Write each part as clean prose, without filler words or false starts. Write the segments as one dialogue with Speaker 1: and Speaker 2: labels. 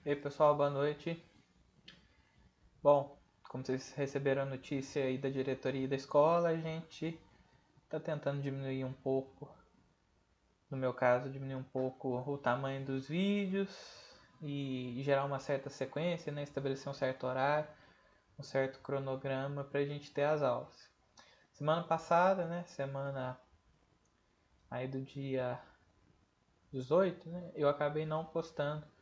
Speaker 1: E aí pessoal, boa noite. Bom, como vocês receberam a notícia aí da diretoria da escola, a gente está tentando diminuir um pouco, no meu caso, diminuir um pouco o tamanho dos vídeos e gerar uma certa sequência, né? Estabelecer um certo horário, um certo cronograma para a gente ter as aulas. Semana passada, né? Semana aí do dia 18, né? Eu acabei não postando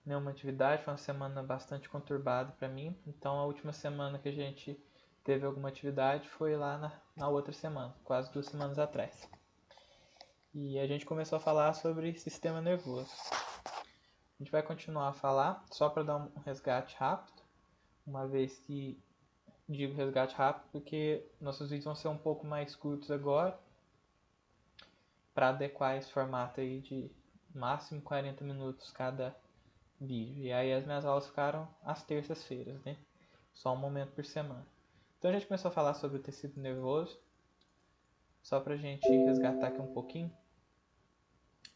Speaker 1: nenhuma atividade, foi uma semana bastante conturbada para mim, então a última semana que a gente teve alguma atividade foi lá na outra semana, quase 2 semanas atrás. E a gente começou a falar sobre sistema nervoso. A gente vai continuar a falar, só para dar um resgate rápido, uma vez que digo resgate rápido porque nossos vídeos vão ser um pouco mais curtos agora, para adequar esse formato aí de máximo 40 minutos cada vídeo. E aí as minhas aulas ficaram às terças-feiras, né? Só um momento por semana. Então a gente começou a falar sobre o tecido nervoso, só pra gente resgatar aqui um pouquinho.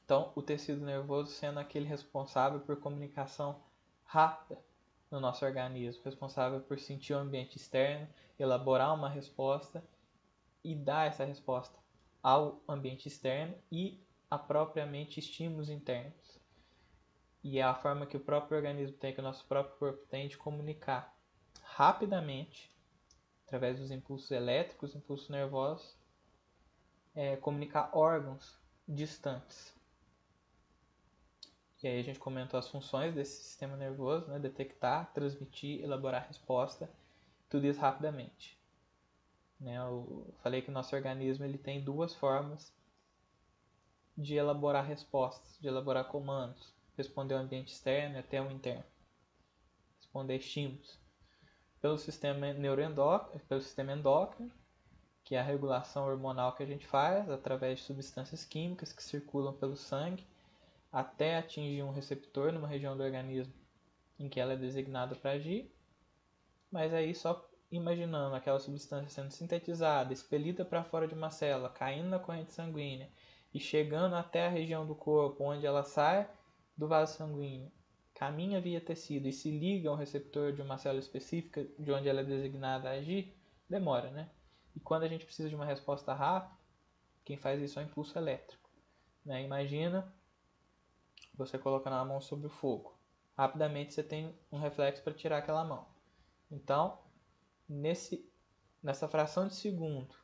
Speaker 1: Então, o tecido nervoso sendo aquele responsável por comunicação rápida no nosso organismo, responsável por sentir o ambiente externo, elaborar uma resposta e dar essa resposta ao ambiente externo e a propriamente estímulos internos. E é a forma que o próprio organismo tem, que o nosso próprio corpo tem de comunicar rapidamente, através dos impulsos elétricos, impulsos nervosos, comunicar órgãos distantes. E aí a gente comentou as funções desse sistema nervoso, né? Detectar, transmitir, elaborar resposta, tudo isso rapidamente. Né? Eu falei que o nosso organismo ele tem duas formas de elaborar respostas, de elaborar comandos, responder ao ambiente externo e até o interno, responder estímulos. Pelo sistema endócrino, que é a regulação hormonal que a gente faz através de substâncias químicas que circulam pelo sangue até atingir um receptor numa região do organismo em que ela é designada para agir. Mas aí só imaginando aquela substância sendo sintetizada, expelida para fora de uma célula, caindo na corrente sanguínea e chegando até a região do corpo onde ela sai do vaso sanguíneo, caminha via tecido e se liga a um receptor de uma célula específica de onde ela é designada a agir, demora, né? E quando a gente precisa de uma resposta rápida, quem faz isso é o impulso elétrico. Né? Imagina você colocando a mão sobre o fogo. Rapidamente você tem um reflexo para tirar aquela mão. Então, nessa fração de segundo,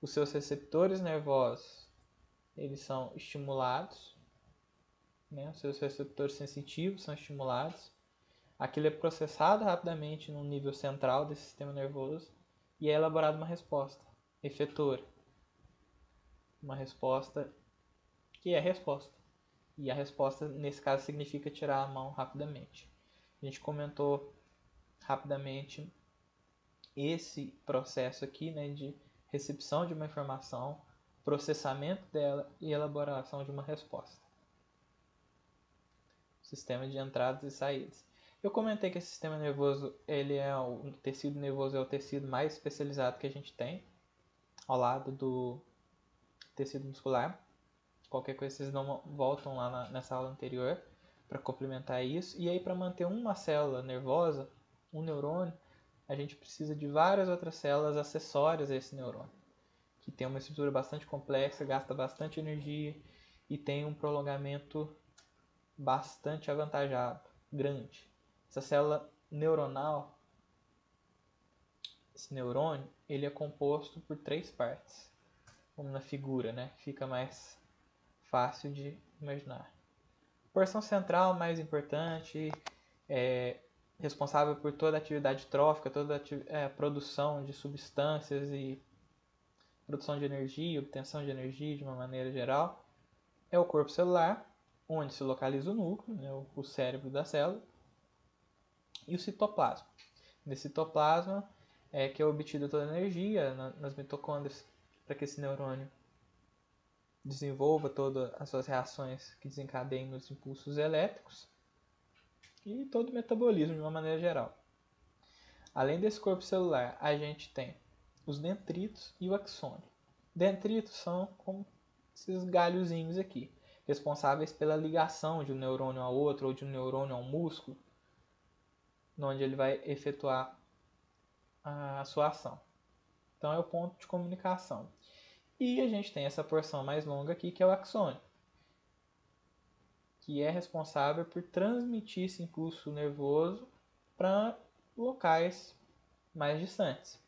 Speaker 1: os seus receptores nervosos eles são estimulados, né? Os seus receptores sensitivos são estimulados. Aquilo é processado rapidamente no nível central desse sistema nervoso e é elaborada uma resposta efetora. Uma resposta que é a resposta. E a resposta, nesse caso, significa tirar a mão rapidamente. A gente comentou rapidamente esse processo aqui, né, de recepção de uma informação, processamento dela e elaboração de uma resposta. Sistema de entradas e saídas. Eu comentei que esse sistema nervoso, o tecido nervoso é o tecido mais especializado que a gente tem, ao lado do tecido muscular. Qualquer coisa vocês voltam lá nessa aula anterior para complementar isso. E aí para manter uma célula nervosa, um neurônio, a gente precisa de várias outras células acessórias a esse neurônio, que tem uma estrutura bastante complexa, gasta bastante energia e tem um prolongamento bastante avantajado, grande. Essa célula neuronal, esse neurônio, ele é composto por 3 partes, como na figura, né? Fica mais fácil de imaginar. Porção central mais importante, responsável por toda a atividade trófica, toda a produção de substâncias e produção de energia, obtenção de energia de uma maneira geral, é o corpo celular, onde se localiza o núcleo, né, o cérebro da célula, e o citoplasma. Nesse citoplasma é que é obtida toda a energia nas mitocôndrias para que esse neurônio desenvolva todas as suas reações que desencadeiem nos impulsos elétricos e todo o metabolismo de uma maneira geral. Além desse corpo celular, a gente tem os dendritos e o axônio. Dendritos são como esses galhozinhos aqui. responsáveis pela ligação de um neurônio a outro ou de um neurônio a um músculo, onde ele vai efetuar a sua ação. Então é o ponto de comunicação. E a gente tem essa porção mais longa aqui, que é o axônio, que é responsável por transmitir esse impulso nervoso para locais mais distantes.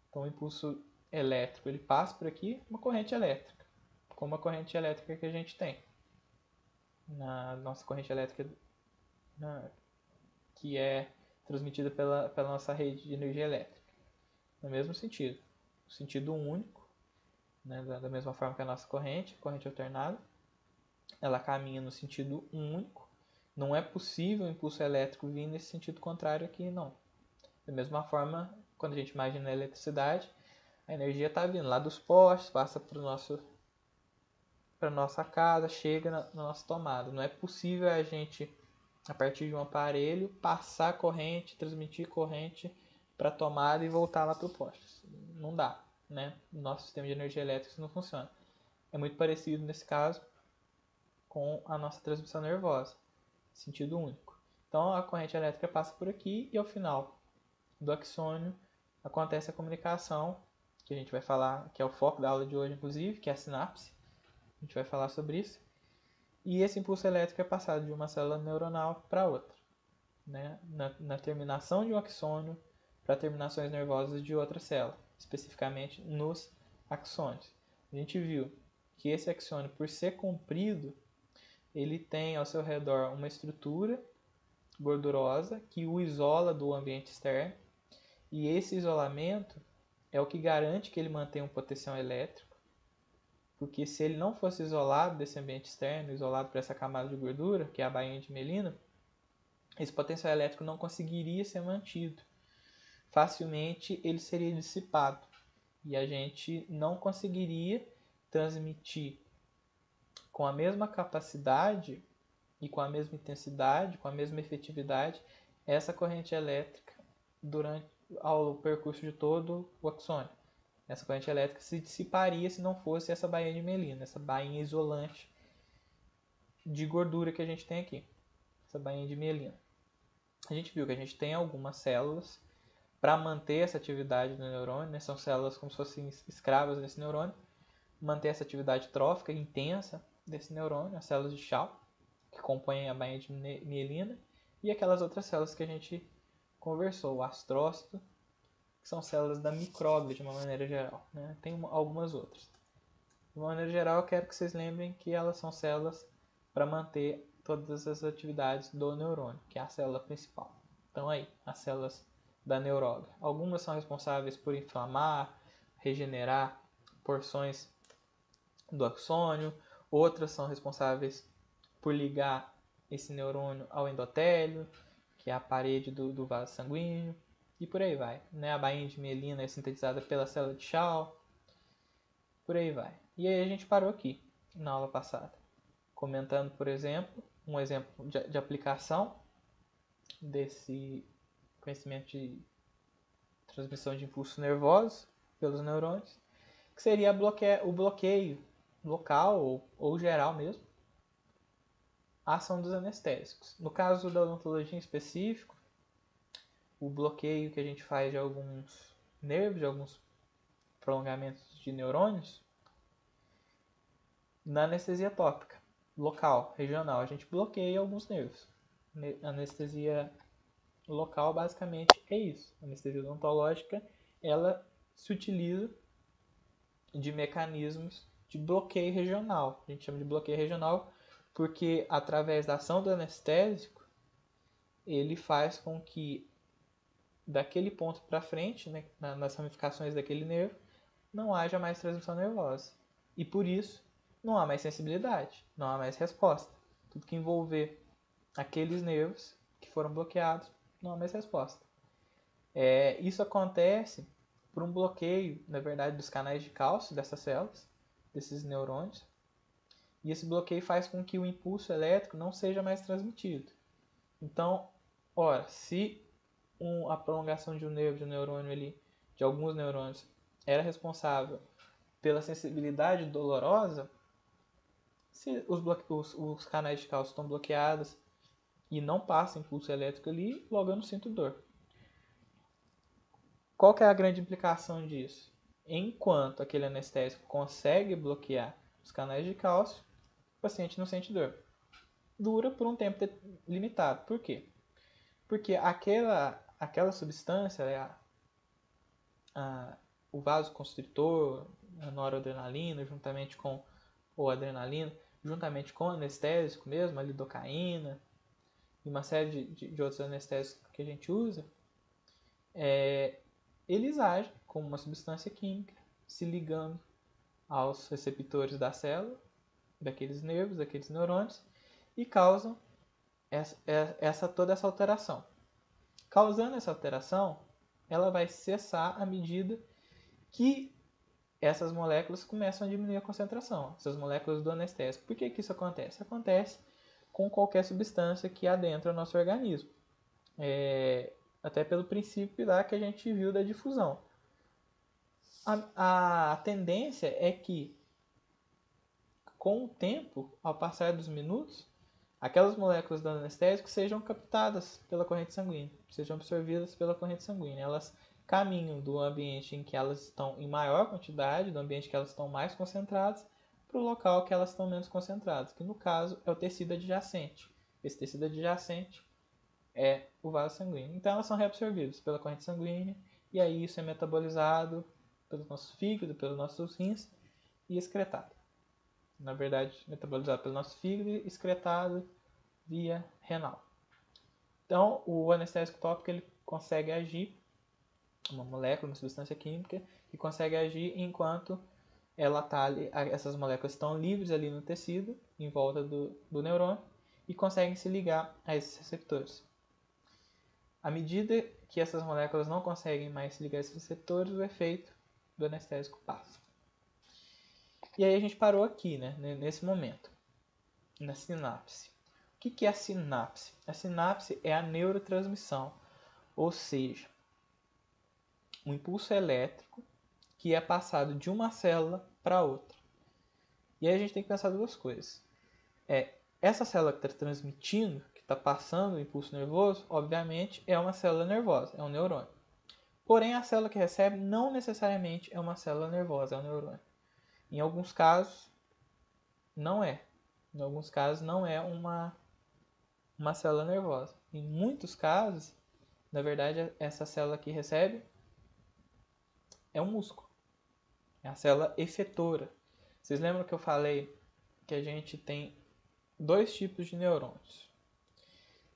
Speaker 1: Então o impulso elétrico ele passa por aqui, uma corrente elétrica, como a corrente elétrica que a gente tem na nossa corrente elétrica, que é transmitida pela nossa rede de energia elétrica. No mesmo sentido, sentido único, né, da mesma forma que a nossa corrente alternada, ela caminha no sentido único. Não é possível o impulso elétrico vir nesse sentido contrário aqui, não. Da mesma forma, quando a gente imagina a eletricidade, a energia está vindo lá dos postes, passa para a nossa casa, chega na nossa tomada. Não é possível a gente, a partir de um aparelho, passar corrente, transmitir corrente para a tomada e voltar lá para o poste. Não dá, né? No nosso sistema de energia elétrica isso não funciona. É muito parecido nesse caso com a nossa transmissão nervosa, sentido único. Então a corrente elétrica passa por aqui e ao final do axônio acontece a comunicação, que a gente vai falar, que é o foco da aula de hoje inclusive, que é a sinapse. A gente vai falar sobre isso. E esse impulso elétrico é passado de uma célula neuronal para outra, né? na terminação de um axônio para terminações nervosas de outra célula, especificamente nos axônios. A gente viu que esse axônio, por ser comprido, ele tem ao seu redor uma estrutura gordurosa que o isola do ambiente externo, e esse isolamento é o que garante que ele mantenha um potencial elétrico, porque se ele não fosse isolado desse ambiente externo, isolado por essa camada de gordura, que é a bainha de mielina, esse potencial elétrico não conseguiria ser mantido. Facilmente ele seria dissipado e a gente não conseguiria transmitir com a mesma capacidade e com a mesma intensidade, com a mesma efetividade, essa corrente elétrica ao percurso de todo o axônio. Essa corrente elétrica se dissiparia se não fosse essa bainha de mielina, essa bainha isolante de gordura que a gente tem aqui, essa bainha de mielina. A gente viu que a gente tem algumas células para manter essa atividade do neurônio, né? São células como se fossem escravas desse neurônio, manter essa atividade trófica intensa desse neurônio, as células de Schall, que compõem a bainha de mielina, e aquelas outras células que a gente conversou, o astrócito, que são células da micróglia de uma maneira geral, né? Tem algumas outras. De uma maneira geral, eu quero que vocês lembrem que elas são células para manter todas as atividades do neurônio, que é a célula principal. Então aí, as células da neuróglia. Algumas são responsáveis por inflamar, regenerar porções do axônio, outras são responsáveis por ligar esse neurônio ao endotélio, que é a parede do vaso sanguíneo, e por aí vai. Né? A bainha de mielina é sintetizada pela célula de Schall, por aí vai. E aí a gente parou aqui, na aula passada, comentando, por exemplo, um exemplo de aplicação desse conhecimento de transmissão de impulsos nervosos pelos neurônios, que seria o bloqueio local ou geral mesmo, a ação dos anestésicos. No caso da odontologia em específico, o bloqueio que a gente faz de alguns nervos, de alguns prolongamentos de neurônios, na anestesia tópica, local, regional, a gente bloqueia alguns nervos. Anestesia local basicamente é isso. A anestesia odontológica, ela se utiliza de mecanismos de bloqueio regional. A gente chama de bloqueio regional porque através da ação do anestésico, ele faz com que daquele ponto para frente, né, nas ramificações daquele nervo, não haja mais transmissão nervosa. E por isso, não há mais sensibilidade, não há mais resposta. Tudo que envolver aqueles nervos que foram bloqueados, não há mais resposta. Isso acontece por um bloqueio, na verdade, dos canais de cálcio dessas células, desses neurônios. E esse bloqueio faz com que o impulso elétrico não seja mais transmitido. Então, ora, se a prolongação de um nervo, de um neurônio ali, de alguns neurônios, era responsável pela sensibilidade dolorosa, Se os canais de cálcio estão bloqueados e não passa impulso elétrico ali, logo eu não sinto dor. Qual que é a grande implicação disso? Enquanto aquele anestésico consegue bloquear os canais de cálcio, o paciente não sente dor. Dura por um tempo limitado. Por quê? Porque aquela substância, o vasoconstritor, a noradrenalina, juntamente com ou adrenalina, juntamente com o anestésico mesmo, a lidocaína e uma série de outros anestésicos que a gente usa, eles agem como uma substância química, se ligando aos receptores da célula, daqueles nervos, daqueles neurônios, e causam toda essa alteração. Causando essa alteração, ela vai cessar à medida que essas moléculas começam a diminuir a concentração, essas moléculas do anestésico. Por que isso acontece? Acontece com qualquer substância que adentra o nosso organismo. Até pelo princípio lá que a gente viu da difusão. A tendência é que, com o tempo, ao passar dos minutos, aquelas moléculas do anestésico sejam captadas pela corrente sanguínea, sejam absorvidas pela corrente sanguínea. Elas caminham do ambiente em que elas estão em maior quantidade, do ambiente que elas estão mais concentradas, para o local que elas estão menos concentradas, que no caso é o tecido adjacente. Esse tecido adjacente é o vaso sanguíneo. Então elas são reabsorvidas pela corrente sanguínea e aí isso é metabolizado pelo nosso fígado, pelos nossos rins e excretado. Na verdade, metabolizado pelo nosso fígado e excretado via renal. Então, o anestésico tópico ele consegue agir, uma molécula, uma substância química, que consegue agir enquanto ela tá ali, essas moléculas estão livres ali no tecido, em volta do neurônio, e conseguem se ligar a esses receptores. À medida que essas moléculas não conseguem mais se ligar a esses receptores, o efeito do anestésico passa. E aí a gente parou aqui, né, nesse momento, na sinapse. O que é a sinapse? A sinapse é a neurotransmissão, ou seja, um impulso elétrico que é passado de uma célula para outra. E aí a gente tem que pensar duas coisas. Essa célula que está transmitindo, que está passando o impulso nervoso, obviamente é uma célula nervosa, é um neurônio. Porém, a célula que recebe não necessariamente é uma célula nervosa, é um neurônio. Em alguns casos, não é. Em alguns casos, não é uma célula nervosa. Em muitos casos, na verdade, essa célula que recebe é um músculo. É a célula efetora. Vocês lembram que eu falei que a gente tem dois tipos de neurônios?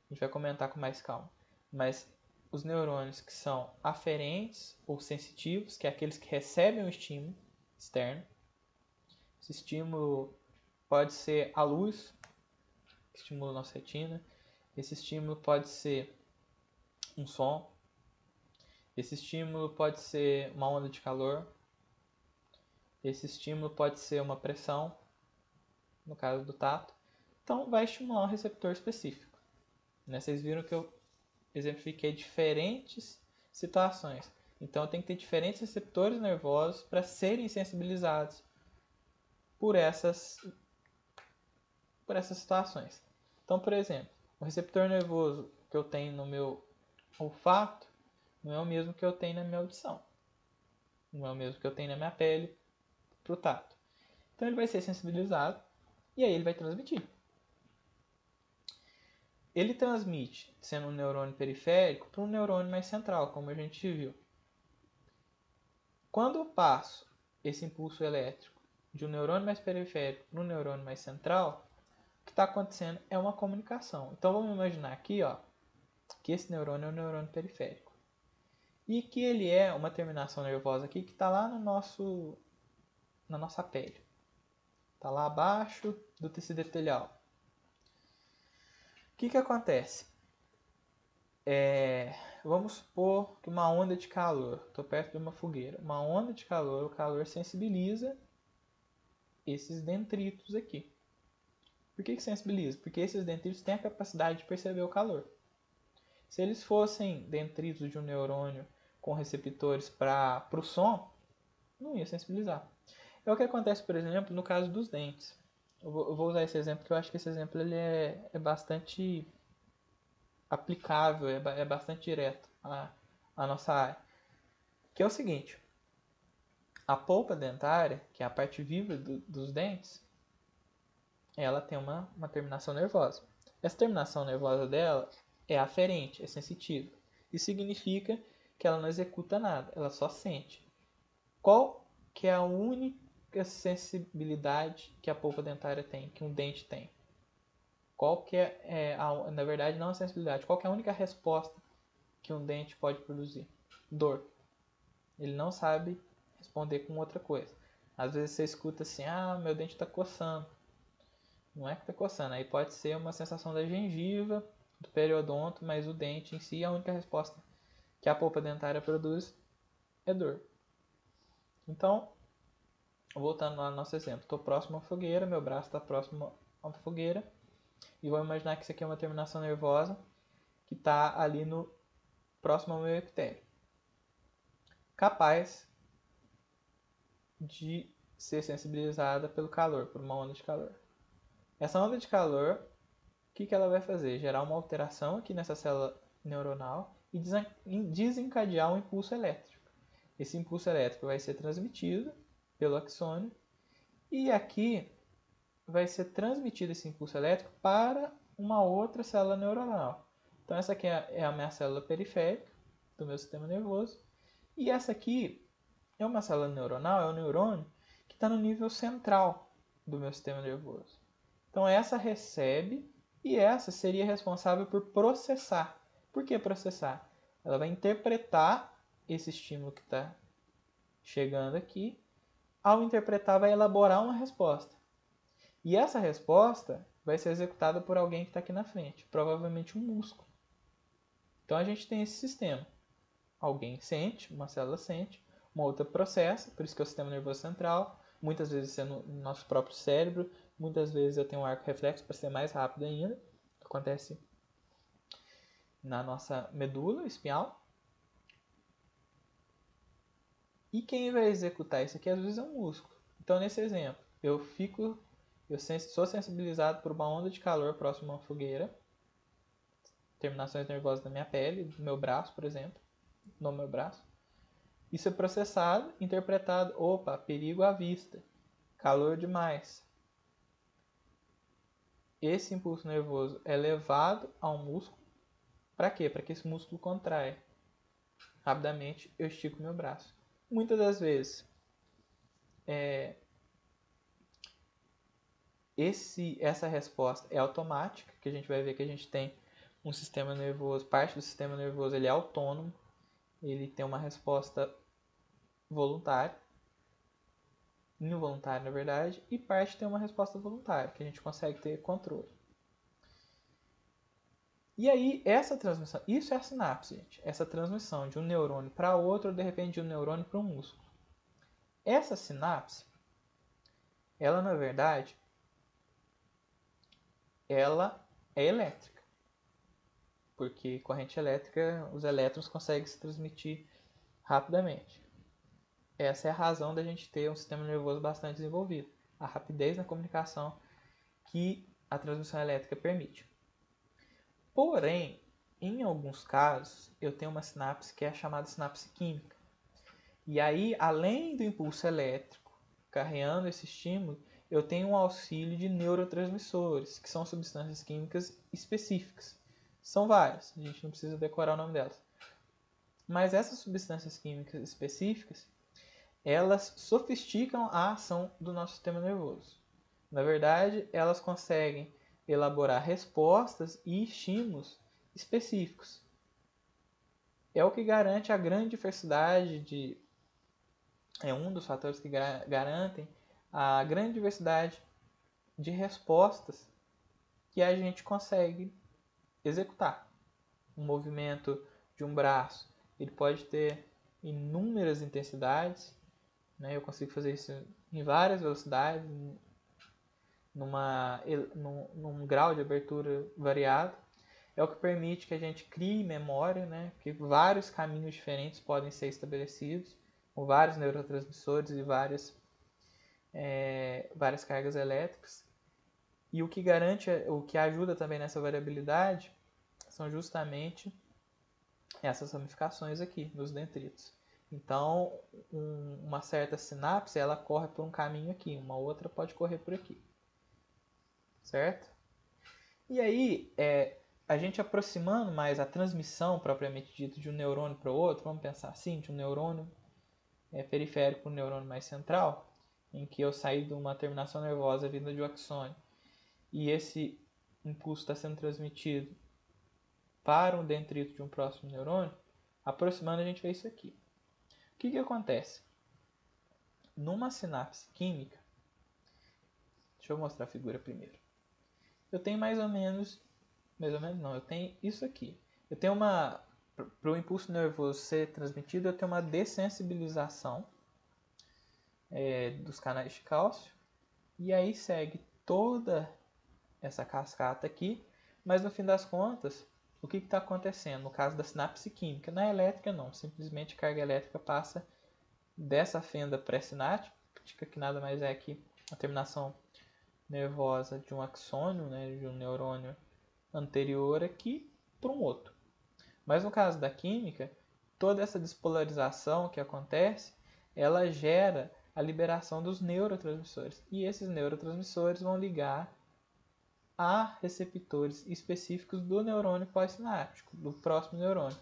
Speaker 1: A gente vai comentar com mais calma. Mas os neurônios que são aferentes ou sensitivos, que é aqueles que recebem o estímulo externo. Esse estímulo pode ser a luz, que estimula a nossa retina. Esse estímulo pode ser um som. Esse estímulo pode ser uma onda de calor. Esse estímulo pode ser uma pressão, no caso do tato. Então, vai estimular um receptor específico. Vocês viram que eu exemplifiquei diferentes situações. Então, tem que ter diferentes receptores nervosos para serem sensibilizados por essas situações. Então, por exemplo, o receptor nervoso que eu tenho no meu olfato não é o mesmo que eu tenho na minha audição. Não é o mesmo que eu tenho na minha pele para o tato. Então, ele vai ser sensibilizado e aí ele vai transmitir. Ele transmite, sendo um neurônio periférico, para um neurônio mais central, como a gente viu. Quando eu passo esse impulso elétrico de um neurônio mais periférico para um neurônio mais central, o que está acontecendo é uma comunicação. Então vamos imaginar aqui, que esse neurônio é um neurônio periférico. E que ele é uma terminação nervosa aqui que está lá na nossa pele. Está lá abaixo do tecido epitelial. O que acontece? Vamos supor que uma onda de calor, estou perto de uma fogueira, uma onda de calor, o calor sensibiliza esses dendritos aqui. Por que sensibiliza? Porque esses dendritos têm a capacidade de perceber o calor. Se eles fossem dendritos de um neurônio com receptores para o som, não ia sensibilizar. É o que acontece, por exemplo, no caso dos dentes. eu vou usar esse exemplo porque eu acho que esse exemplo ele é bastante aplicável, é bastante direto à nossa área. Que é o seguinte, a polpa dentária, que é a parte viva dos dentes, ela tem uma terminação nervosa. Essa terminação nervosa dela é aferente, é sensitiva. Isso significa que ela não executa nada, ela só sente. Qual que é a única sensibilidade que a polpa dentária tem, que um dente tem? Qual que na verdade não a sensibilidade, qual que é a única resposta que um dente pode produzir? Dor. Ele não sabe responder com outra coisa. Às vezes você escuta assim, meu dente está coçando. Não é que está coçando, aí pode ser uma sensação da gengiva, do periodonto, mas o dente em si, a única resposta que a polpa dentária produz é dor. Então, voltando lá no nosso exemplo, estou próximo à fogueira, meu braço está próximo à fogueira, e vou imaginar que isso aqui é uma terminação nervosa que está ali no próximo ao meu epitélio, capaz de ser sensibilizada pelo calor, por uma onda de calor. Essa onda de calor, o que ela vai fazer? Gerar uma alteração aqui nessa célula neuronal e desencadear um impulso elétrico. Esse impulso elétrico vai ser transmitido pelo axônio e aqui vai ser transmitido esse impulso elétrico para uma outra célula neuronal. Então essa aqui é a minha célula periférica do meu sistema nervoso e essa aqui é uma célula neuronal, é um neurônio que está no nível central do meu sistema nervoso. Então essa recebe e essa seria responsável por processar. Por que processar? Ela vai interpretar esse estímulo que está chegando aqui. Ao interpretar, vai elaborar uma resposta. E essa resposta vai ser executada por alguém que está aqui na frente, provavelmente um músculo. Então a gente tem esse sistema. Alguém sente, uma célula sente, uma outra processa, por isso que é o sistema nervoso central. Muitas vezes é no nosso próprio cérebro, muitas vezes eu tenho um arco reflexo para ser mais rápido ainda. Acontece na nossa medula espinhal. E quem vai executar isso aqui às vezes é um músculo. Então nesse exemplo, eu sou sensibilizado por uma onda de calor próximo a uma fogueira, terminações nervosas da minha pele, do meu braço, por exemplo, no meu braço. Isso é processado, interpretado, opa, perigo à vista, calor demais. Esse impulso nervoso é levado ao músculo. Para quê? Para que esse músculo contraia. Rapidamente eu estico meu braço. Muitas das vezes, essa resposta é automática, que a gente vai ver que a gente tem um sistema nervoso, parte do sistema nervoso ele é autônomo, ele tem uma resposta voluntária, involuntária na verdade, e parte tem uma resposta voluntária, que a gente consegue ter controle. E aí, essa transmissão, isso é a sinapse, gente. Essa transmissão de um neurônio para outro, ou de repente de um neurônio para um músculo. Essa sinapse, ela na verdade, ela é elétrica. Porque corrente elétrica, os elétrons conseguem se transmitir rapidamente. Essa é a razão da gente ter um sistema nervoso bastante desenvolvido. A rapidez na comunicação que a transmissão elétrica permite. Porém, em alguns casos, eu tenho uma sinapse que é a chamada sinapse química. E aí, além do impulso elétrico carregando esse estímulo, eu tenho um auxílio de neurotransmissores, que são substâncias químicas específicas. São várias, a gente não precisa decorar o nome delas. Mas essas substâncias químicas específicas, elas sofisticam a ação do nosso sistema nervoso. Na verdade, elas conseguem elaborar respostas e estímulos específicos. É o que garante a grande diversidade é um dos fatores que garantem a grande diversidade de respostas que a gente consegue executar. Um movimento de um braço, ele pode ter inúmeras intensidades, né? Eu consigo fazer isso em várias velocidades, num grau de abertura variado. É o que permite que a gente crie memória, né? Que vários caminhos diferentes podem ser estabelecidos, com vários neurotransmissores e várias cargas elétricas. E o que garante, o que ajuda também nessa variabilidade são justamente essas ramificações aqui nos dendritos. Então, uma certa sinapse ela corre por um caminho aqui, uma outra pode correr por aqui, certo? E aí, a gente aproximando mais a transmissão propriamente dita de um neurônio para o outro, vamos pensar assim, de um neurônio periférico para um neurônio mais central, em que eu saí de uma terminação nervosa vinda de um axônio e esse impulso está sendo transmitido para um dendrito de um próximo neurônio, aproximando a gente vê isso aqui. O que acontece? Numa sinapse química, deixa eu mostrar a figura primeiro. Eu tenho mais ou menos não, eu tenho isso aqui. Eu tenho para o impulso nervoso ser transmitido, eu tenho uma dessensibilização dos canais de cálcio, e aí segue toda essa cascata aqui, mas no fim das contas, o que está acontecendo no caso da sinapse química? Na elétrica não, simplesmente a carga elétrica passa dessa fenda pré-sináptica, que nada mais é que a terminação nervosa de um axônio, né, de um neurônio anterior aqui, para um outro. Mas no caso da química, toda essa despolarização que acontece, ela gera a liberação dos neurotransmissores. E esses neurotransmissores vão ligar a receptores específicos do neurônio pós-sináptico, do próximo neurônio.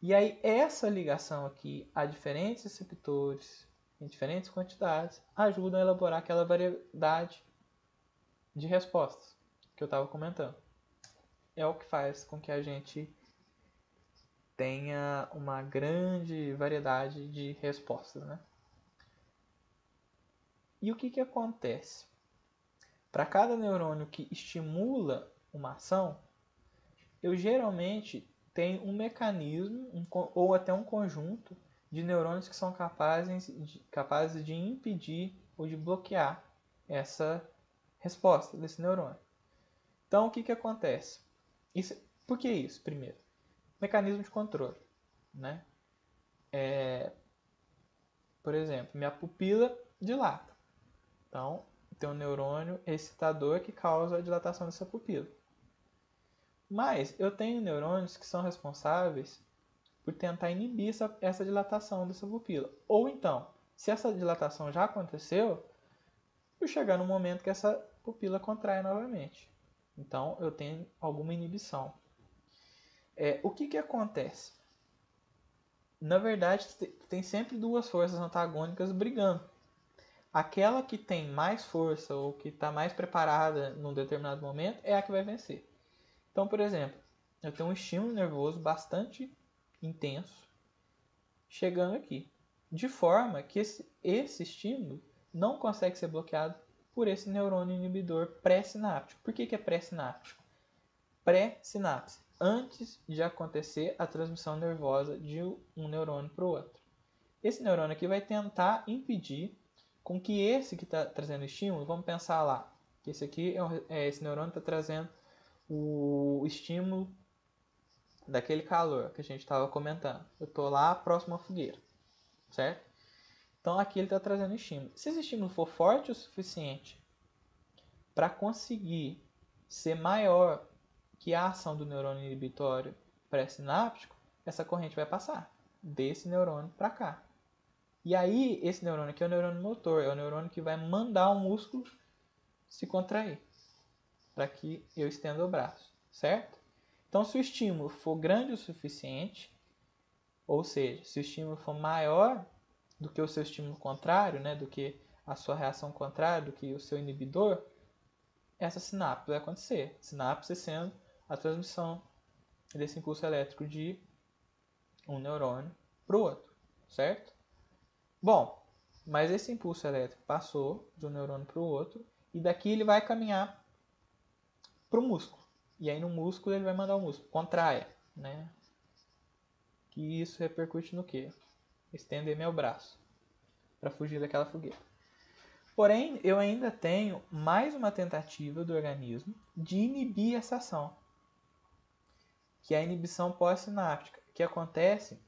Speaker 1: E aí essa ligação aqui a diferentes receptores, em diferentes quantidades, ajuda a elaborar aquela variedade de respostas que eu estava comentando. É o que faz com que a gente tenha uma grande variedade de respostas, né? E o que acontece? Para cada neurônio que estimula uma ação, eu geralmente tenho um mecanismo ou até um conjunto de neurônios que são capazes de impedir ou de bloquear essa resposta desse neurônio. Então, o que acontece? Por que isso, primeiro? Mecanismo de controle, né? Por exemplo, minha pupila dilata. Então, tem um neurônio excitador que causa a dilatação dessa pupila. Mas eu tenho neurônios que são responsáveis por tentar inibir essa dilatação dessa pupila. Ou então, se essa dilatação já aconteceu, eu chegar no momento que essa pupila contrai novamente. Então, eu tenho alguma inibição. O que acontece? Na verdade, tem sempre duas forças antagônicas brigando. Aquela que tem mais força ou que está mais preparada num determinado momento é a que vai vencer. Então, por exemplo, eu tenho um estímulo nervoso bastante intenso chegando aqui, de forma que esse estímulo não consegue ser bloqueado por esse neurônio inibidor pré-sináptico. Por que é pré-sináptico? Pré-sinapse, antes de acontecer a transmissão nervosa de um neurônio para o outro. Esse neurônio aqui vai tentar impedir com que esse que está trazendo estímulo, vamos pensar lá, que esse aqui esse neurônio está trazendo o estímulo daquele calor que a gente estava comentando. Eu estou lá próximo à fogueira, certo? Então aqui ele está trazendo estímulo. Se esse estímulo for forte o suficiente para conseguir ser maior que a ação do neurônio inibitório pré-sináptico, essa corrente vai passar desse neurônio para cá. E aí, esse neurônio aqui é o neurônio motor, é o neurônio que vai mandar o músculo se contrair, para que eu estenda o braço, certo? Então, se o estímulo for grande o suficiente, ou seja, se o estímulo for maior do que o seu estímulo contrário, né, do que a sua reação contrária, do que o seu inibidor, essa sinapse vai acontecer. Sinapse sendo a transmissão desse impulso elétrico de um neurônio para o outro, certo? Bom, mas esse impulso elétrico passou de um neurônio para o outro e daqui ele vai caminhar para o músculo. E aí no músculo ele vai mandar o músculo contraia, né? Que isso repercute no quê? Estender meu braço para fugir daquela fogueira. Porém, eu ainda tenho mais uma tentativa do organismo de inibir essa ação, que é a inibição pós-sináptica, que acontece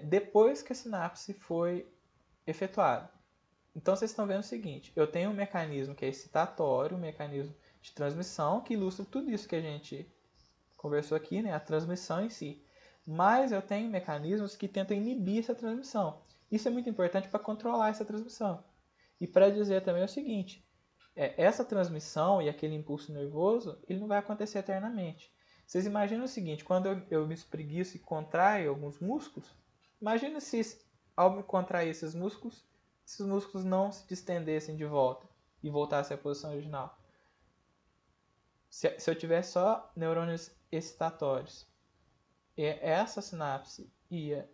Speaker 1: depois que a sinapse foi efetuada. Então vocês estão vendo o seguinte, eu tenho um mecanismo que é excitatório, um mecanismo de transmissão, que ilustra tudo isso que a gente conversou aqui, né? A transmissão em si. Mas eu tenho mecanismos que tentam inibir essa transmissão. Isso é muito importante para controlar essa transmissão. E para dizer também o seguinte, essa transmissão e aquele impulso nervoso, ele não vai acontecer eternamente. Vocês imaginam o seguinte, quando eu me espreguiço e contraio alguns músculos, imagina se ao me contrair esses músculos não se distendessem de volta e voltassem à posição original. Se eu tivesse só neurônios excitatórios, essa sinapse ia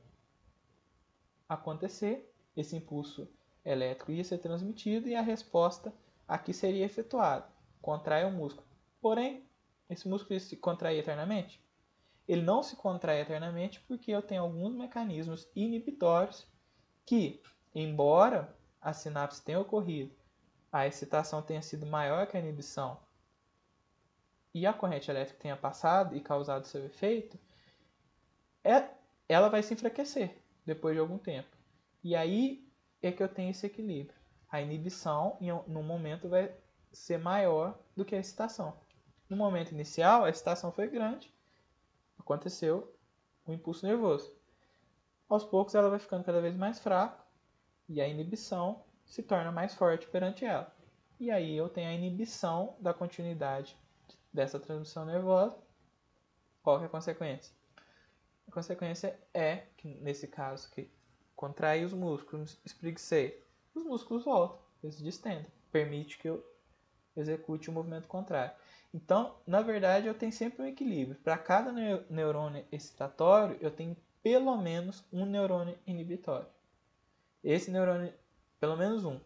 Speaker 1: acontecer, esse impulso elétrico ia ser transmitido e a resposta aqui seria efetuada. Contrai o músculo. Porém, esse músculo se contrai eternamente? Ele não se contrai eternamente porque eu tenho alguns mecanismos inibitórios que, embora a sinapse tenha ocorrido, a excitação tenha sido maior que a inibição e a corrente elétrica tenha passado e causado seu efeito, ela vai se enfraquecer depois de algum tempo. E aí é que eu tenho esse equilíbrio. A inibição, no momento, vai ser maior do que a excitação. No momento inicial, a excitação foi grande, aconteceu o impulso nervoso. Aos poucos, ela vai ficando cada vez mais fraca e a inibição se torna mais forte perante ela. E aí eu tenho a inibição da continuidade dessa transmissão nervosa. Qual que é a consequência? A consequência é que, nesse caso, que contrai os músculos, espreguicei, os músculos voltam, eles distendem, permite que eu execute o movimento contrário. Então, na verdade, eu tenho sempre um equilíbrio. Para cada neurônio excitatório, eu tenho pelo menos um neurônio inibitório. Esse neurônio, pelo menos um.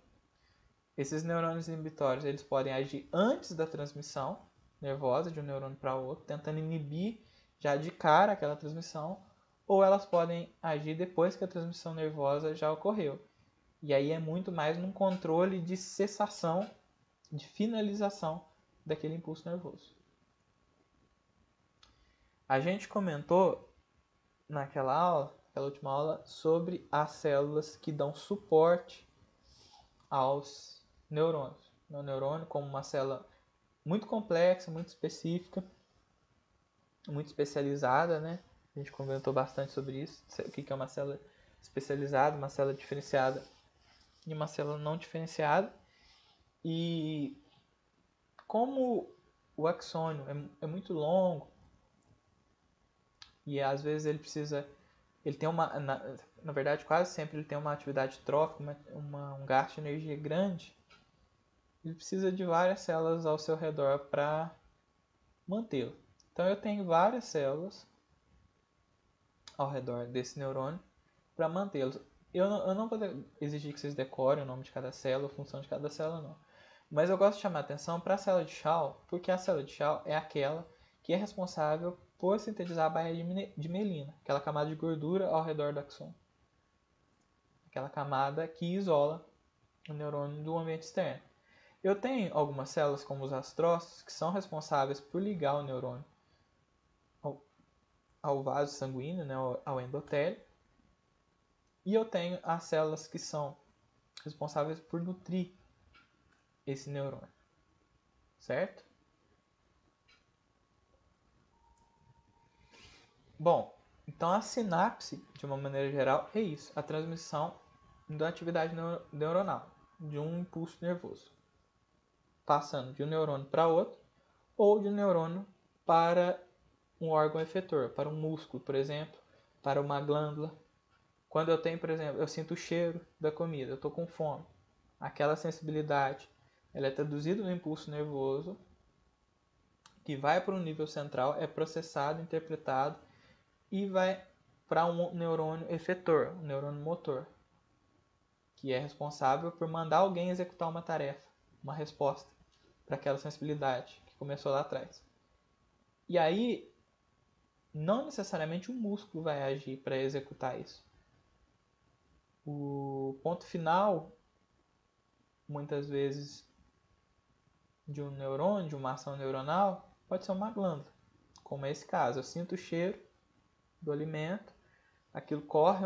Speaker 1: Esses neurônios inibitórios, eles podem agir antes da transmissão nervosa de um neurônio para outro, tentando inibir já de cara aquela transmissão, ou elas podem agir depois que a transmissão nervosa já ocorreu. E aí é muito mais num controle de cessação, de finalização daquele impulso nervoso. A gente comentou naquela última aula, sobre as células que dão suporte aos neurônios. O neurônio como uma célula muito complexa, muito específica, muito especializada, né? A gente comentou bastante sobre isso, o que é uma célula especializada, uma célula diferenciada e uma célula não diferenciada. E como o axônio é muito longo e às vezes ele tem na verdade quase sempre ele tem uma atividade trófica, um gasto de energia grande, ele precisa de várias células ao seu redor para mantê-lo. Então eu tenho várias células ao redor desse neurônio para mantê-los. Eu não vou exigir que vocês decorem o nome de cada célula, a função de cada célula, não. Mas eu gosto de chamar a atenção para a célula de Shaw, porque a célula de Shaw é aquela que é responsável por sintetizar a baía de mielina, aquela camada de gordura ao redor do axônio. Aquela camada que isola o neurônio do ambiente externo. Eu tenho algumas células, como os astrócitos, que são responsáveis por ligar o neurônio ao vaso sanguíneo, né, ao endotélio. E eu tenho as células que são responsáveis por nutrir esse neurônio, certo? Bom, então a sinapse, de uma maneira geral, é isso, a transmissão da atividade neuronal, de um impulso nervoso, passando de um neurônio para outro, ou de um neurônio para um órgão efetor, para um músculo, por exemplo, para uma glândula. Quando eu tenho, por exemplo, eu sinto o cheiro da comida, eu estou com fome. Aquela sensibilidade, ela é traduzida no impulso nervoso, que vai para o nível central, é processado, interpretado e vai para um neurônio efetor, um neurônio motor, que é responsável por mandar alguém executar uma tarefa, uma resposta para aquela sensibilidade que começou lá atrás. E aí, não necessariamente o músculo vai agir para executar isso. O ponto final, muitas vezes, de um neurônio, de uma ação neuronal, pode ser uma glândula, como é esse caso. Eu sinto o cheiro do alimento, aquilo corre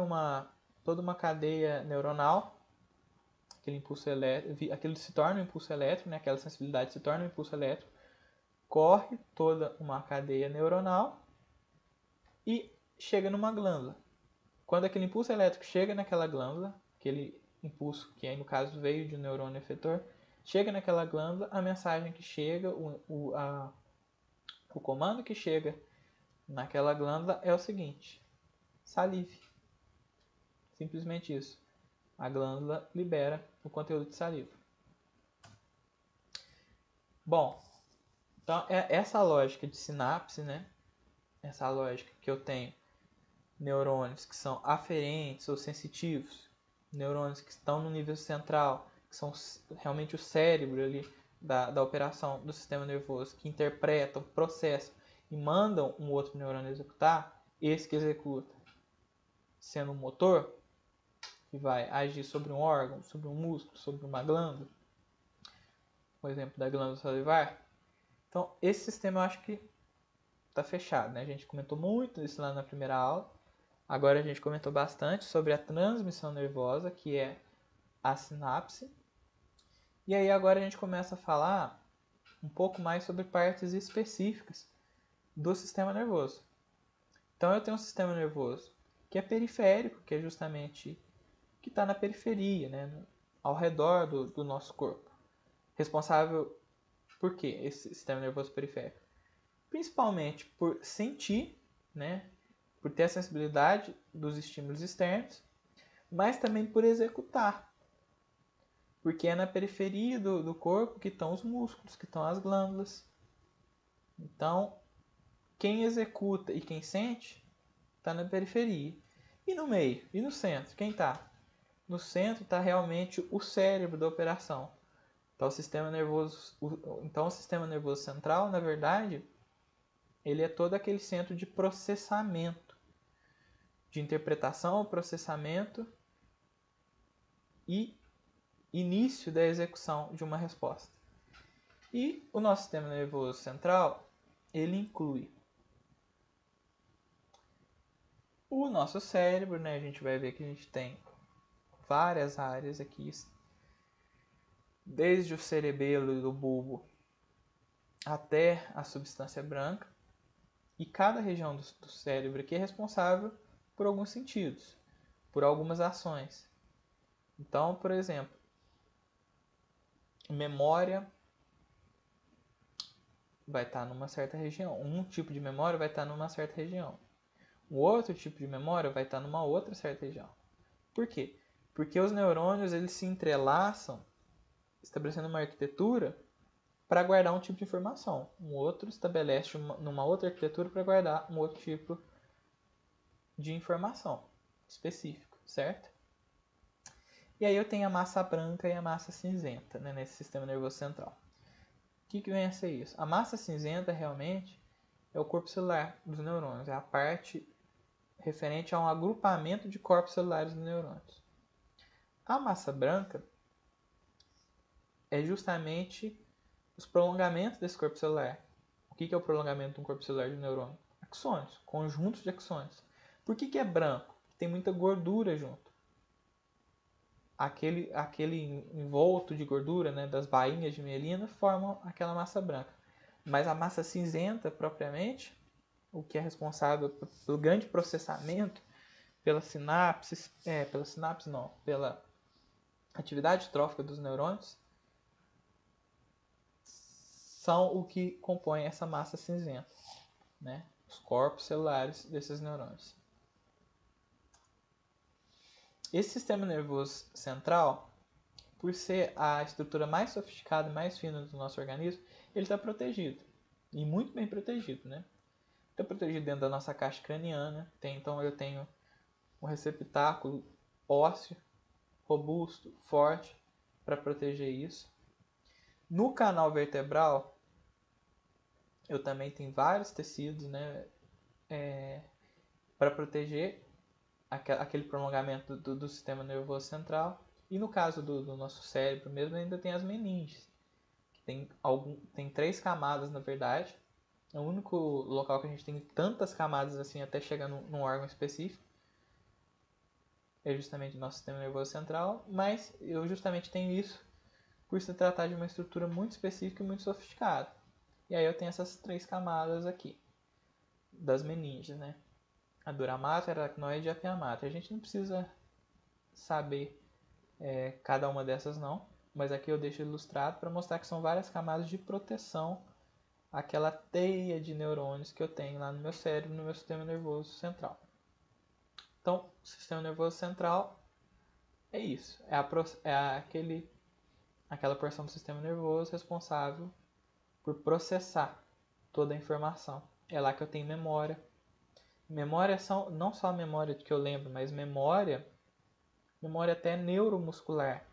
Speaker 1: toda uma cadeia neuronal aquele impulso elétrico, aquilo se torna um impulso elétrico, né? Aquela sensibilidade se torna um impulso elétrico, corre toda uma cadeia neuronal e chega numa glândula. Quando aquele impulso elétrico chega naquela glândula, aquele impulso que aí no caso veio de um neurônio efetor, chega naquela glândula, a mensagem que chega, o comando que chega naquela glândula é o seguinte: salive. Simplesmente isso. A glândula libera o conteúdo de saliva. Bom, então é essa lógica de sinapse, né? Essa lógica que eu tenho neurônios que são aferentes ou sensitivos, neurônios que estão no nível central, que são realmente o cérebro ali da operação do sistema nervoso, que interpretam, processam e mandam um outro neurônio executar, esse que executa sendo um motor, que vai agir sobre um órgão, sobre um músculo, sobre uma glândula, por exemplo, da glândula salivar. Então, esse sistema eu acho que está fechado, né? A gente comentou muito isso lá na primeira aula. Agora a gente comentou bastante sobre a transmissão nervosa, que é a sinapse. E aí agora a gente começa a falar um pouco mais sobre partes específicas do sistema nervoso. Então eu tenho um sistema nervoso que é periférico, que é justamente que está na periferia, né? Ao redor do nosso corpo. Responsável por quê esse sistema nervoso periférico? Principalmente por sentir, né? Por ter a sensibilidade dos estímulos externos, mas também por executar. Porque é na periferia do corpo que estão os músculos, que estão as glândulas. Então, quem executa e quem sente está na periferia. E no meio? E no centro? Quem está? No centro está realmente o cérebro da operação. Então, o sistema nervoso central, na verdade, ele é todo aquele centro de processamento, de interpretação, processamento e início da execução de uma resposta. E o nosso sistema nervoso central, ele inclui o nosso cérebro, né? A gente vai ver que a gente tem várias áreas aqui, desde o cerebelo do bulbo até a substância branca, e cada região do cérebro aqui é responsável por alguns sentidos, por algumas ações. Então, por exemplo, memória vai estar numa certa região, um tipo de memória vai estar numa certa região, o outro tipo de memória vai estar numa outra certa região. Por quê? Porque os neurônios eles se entrelaçam, estabelecendo uma arquitetura para guardar um tipo de informação. Um outro estabelece numa outra arquitetura para guardar um outro tipo de informação específico, certo? E aí eu tenho a massa branca e a massa cinzenta, né, nesse sistema nervoso central. O que vem a ser isso? A massa cinzenta realmente é o corpo celular dos neurônios, é a parte referente a um agrupamento de corpos celulares dos neurônios. A massa branca é justamente os prolongamentos desse corpo celular. O que é o prolongamento de um corpo celular de um neurônio? Axônios, conjuntos de axônios. Por que é branco? Tem muita gordura junto. Aquele envolto de gordura, né, das bainhas de mielina formam aquela massa branca. Mas a massa cinzenta, propriamente, o que é responsável pelo grande processamento, pela atividade trófica dos neurônios, são o que compõe essa massa cinzenta, né? Os corpos celulares desses neurônios. Esse sistema nervoso central, por ser a estrutura mais sofisticada e mais fina do nosso organismo, ele está protegido, e muito bem protegido, né? Está protegido dentro da nossa caixa craniana, então eu tenho um receptáculo ósseo, robusto, forte, para proteger isso. No canal vertebral, eu também tenho vários tecidos, né, para proteger aquele prolongamento do sistema nervoso central. E no caso do nosso cérebro mesmo, ainda tem as meninges, que tem 3 camadas, na verdade. É o único local que a gente tem tantas camadas assim até chegar num órgão específico. é justamente o nosso sistema nervoso central, mas eu justamente tenho isso por se tratar de uma estrutura muito específica e muito sofisticada. E aí eu tenho essas 3 camadas aqui, das meninges, né? A dura mater, a aracnoide e a pia mater. A gente não precisa saber cada uma dessas não, mas aqui eu deixo ilustrado para mostrar que são várias camadas de proteção àquela teia de neurônios que eu tenho lá no meu cérebro, no meu sistema nervoso central. Então, o sistema nervoso central é isso, aquela porção do sistema nervoso responsável por processar toda a informação. É lá que eu tenho memória. Memória são não só a memória que eu lembro, mas memória até neuromuscular.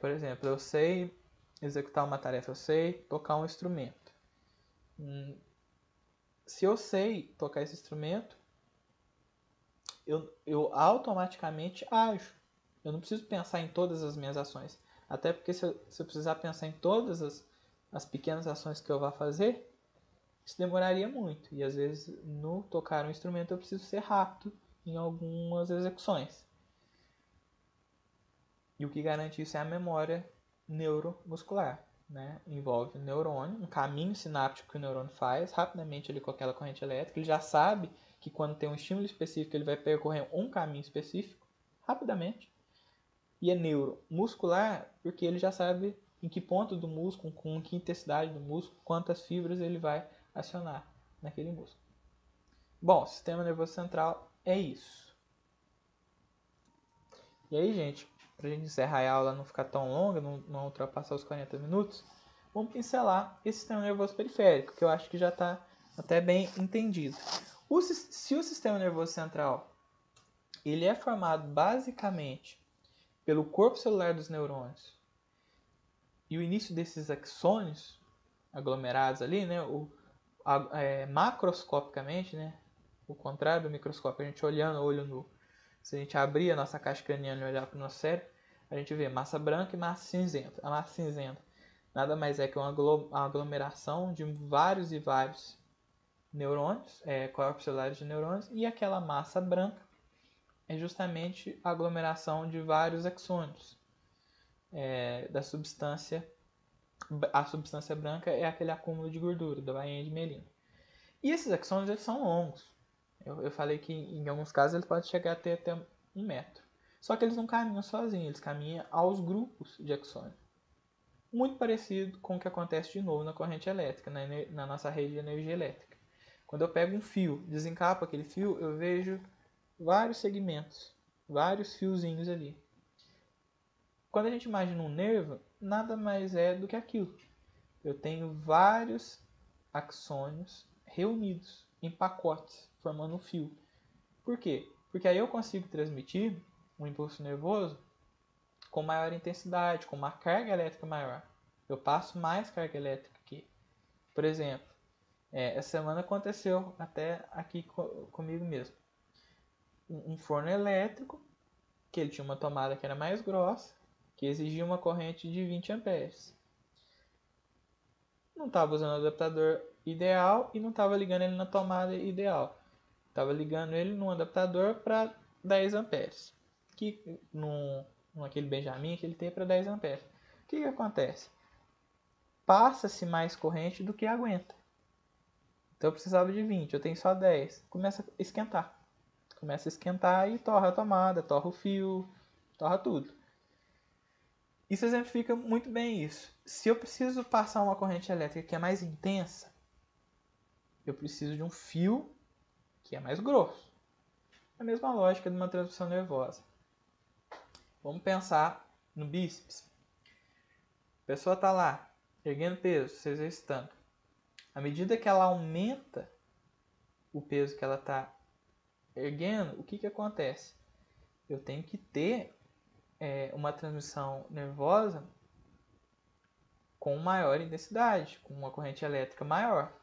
Speaker 1: Por exemplo, eu sei executar uma tarefa, eu sei tocar um instrumento. Se eu sei tocar esse instrumento, eu automaticamente ajo. Eu não preciso pensar em todas as minhas ações. Até porque se eu precisar pensar em todas as pequenas ações que eu vou fazer, isso demoraria muito. E às vezes no tocar um instrumento eu preciso ser rápido em algumas execuções. E o que garante isso é a memória neuromuscular. Né? Envolve o neurônio, um caminho sináptico que o neurônio faz rapidamente ali com aquela corrente elétrica. Ele já sabe que quando tem um estímulo específico ele vai percorrer um caminho específico rapidamente. E é neuromuscular porque ele já sabe em que ponto do músculo, com que intensidade do músculo, quantas fibras ele vai acionar naquele músculo. Bom, sistema nervoso central é isso. E aí, gente, para a gente encerrar a aula, não ficar tão longa, não ultrapassar os 40 minutos, vamos pincelar esse sistema nervoso periférico, que eu acho que já está até bem entendido. Se o sistema nervoso central ele é formado basicamente pelo corpo celular dos neurônios e o início desses axônios aglomerados ali, né, macroscopicamente, né, o contrário do microscópio, a gente olhando olho nu. Se a gente abrir a nossa caixa craniana e olhar para o nosso cérebro, a gente vê massa branca e massa cinzenta. A massa cinzenta nada mais é que uma aglomeração de vários e vários neurônios, corpos celulares de neurônios, e aquela massa branca é justamente a aglomeração de vários axônios da substância. A substância branca é aquele acúmulo de gordura da bainha de Merino. E esses axônios eles são longos. Eu falei que em alguns casos eles podem chegar a ter até 1 metro. Só que eles não caminham sozinhos, eles caminham aos grupos de axônios. Muito parecido com o que acontece de novo na corrente elétrica, na nossa rede de energia elétrica. Quando eu pego um fio, desencapo aquele fio, eu vejo vários segmentos, vários fiozinhos ali. Quando a gente imagina um nervo, nada mais é do que aquilo. Eu tenho vários axônios reunidos em pacotes, formando um fio. Por quê? Porque aí eu consigo transmitir um impulso nervoso com maior intensidade, com uma carga elétrica maior. Eu passo mais carga elétrica aqui. Por exemplo, essa semana aconteceu até aqui comigo mesmo. Um forno elétrico, que ele tinha uma tomada que era mais grossa, que exigia uma corrente de 20 amperes. Não estava usando o adaptador ideal e não estava ligando ele na tomada ideal. Estava ligando ele num adaptador para 10 amperes, que naquele Benjamin que ele tem para 10 amperes. O que acontece? Passa-se mais corrente do que aguenta. Então eu precisava de 20, eu tenho só 10. Começa a esquentar. Começa a esquentar e torra a tomada, torra o fio, torra tudo. Isso exemplifica muito bem isso. Se eu preciso passar uma corrente elétrica que é mais intensa, eu preciso de um fio que é mais grosso. A mesma lógica de uma transmissão nervosa. Vamos pensar no bíceps. A pessoa está lá, erguendo peso, se exercitando. À medida que ela aumenta o peso que ela está erguendo, o que acontece? Eu tenho que ter uma transmissão nervosa com maior intensidade, com uma corrente elétrica maior,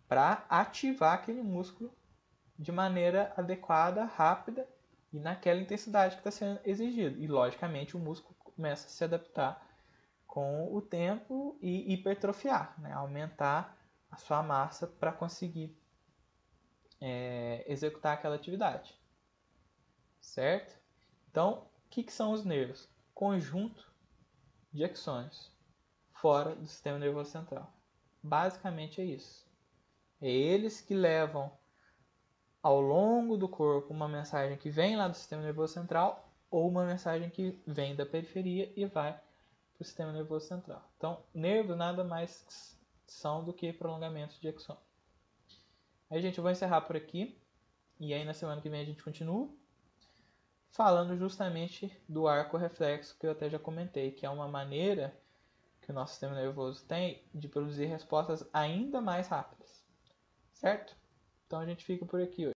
Speaker 1: para ativar aquele músculo de maneira adequada, rápida e naquela intensidade que está sendo exigida. E, logicamente, o músculo começa a se adaptar com o tempo e hipertrofiar, né? Aumentar a sua massa para conseguir executar aquela atividade. Certo? Então, o que são os nervos? Conjunto de axônios fora do sistema nervoso central. Basicamente é isso. É eles que levam ao longo do corpo uma mensagem que vem lá do sistema nervoso central ou uma mensagem que vem da periferia e vai para o sistema nervoso central. Então, nervos nada mais são do que prolongamentos de axônio. Aí, gente, eu vou encerrar por aqui. E aí, na semana que vem, a gente continua falando justamente do arco reflexo, que eu até já comentei, que é uma maneira que o nosso sistema nervoso tem de produzir respostas ainda mais rápidas. Certo? Então, a gente fica por aqui hoje.